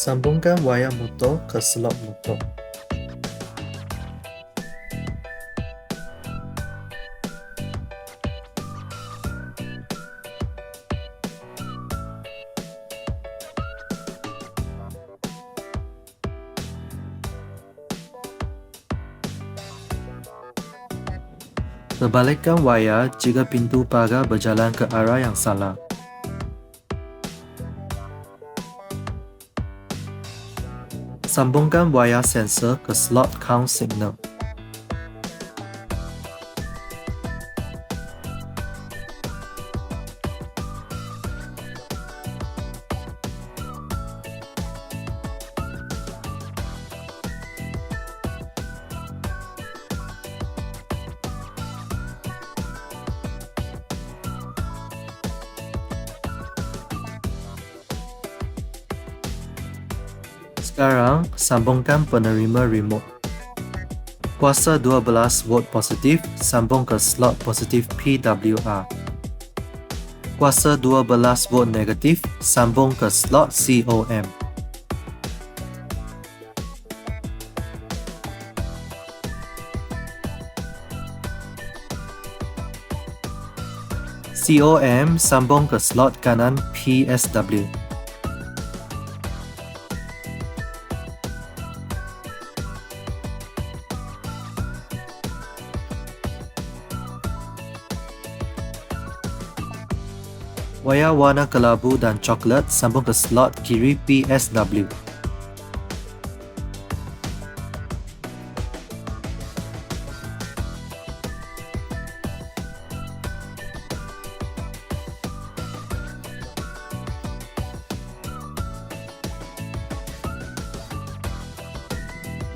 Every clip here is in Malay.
Sambungkan wayar motor ke slot motor. Terbalikkan wayar jika pintu pagar berjalan ke arah yang salah. Sambungkan wayar sensor ke slot count signal. Sekarang, sambungkan penerima remote. Kuasa 12 volt positif sambung ke slot positif P.SW. Kuasa 12 volt negatif sambung ke slot COM. COM sambung ke slot kanan P.SW. Wayar warna kelabu dan coklat sambung ke slot kiri P.SW.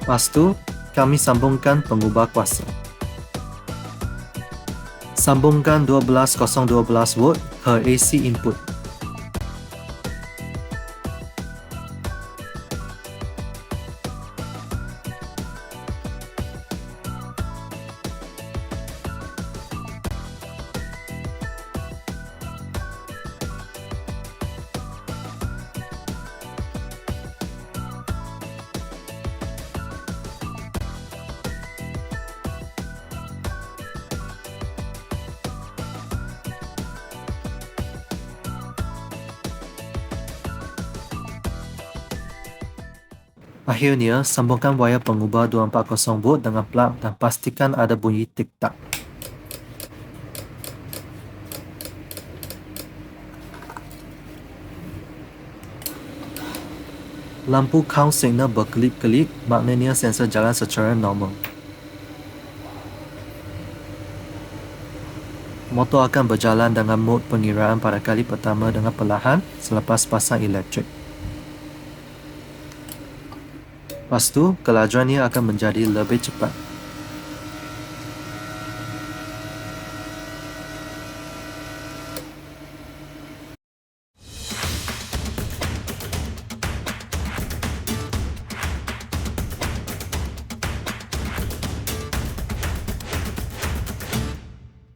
Lepas tu, kami sambungkan pengubah kuasa. Sambungkan 12.012 volt ke AC input. Akhirnya, sambungkan wayar pengubah 240 volt dengan plug dan pastikan ada bunyi tik-tak. Lampu count signal berkelip-kelip, maknanya sensor jalan secara normal. Motor akan berjalan dengan mod pengiraan pada kali pertama dengan perlahan selepas pasang elektrik. Lepas tu, kelajuannya akan menjadi lebih cepat.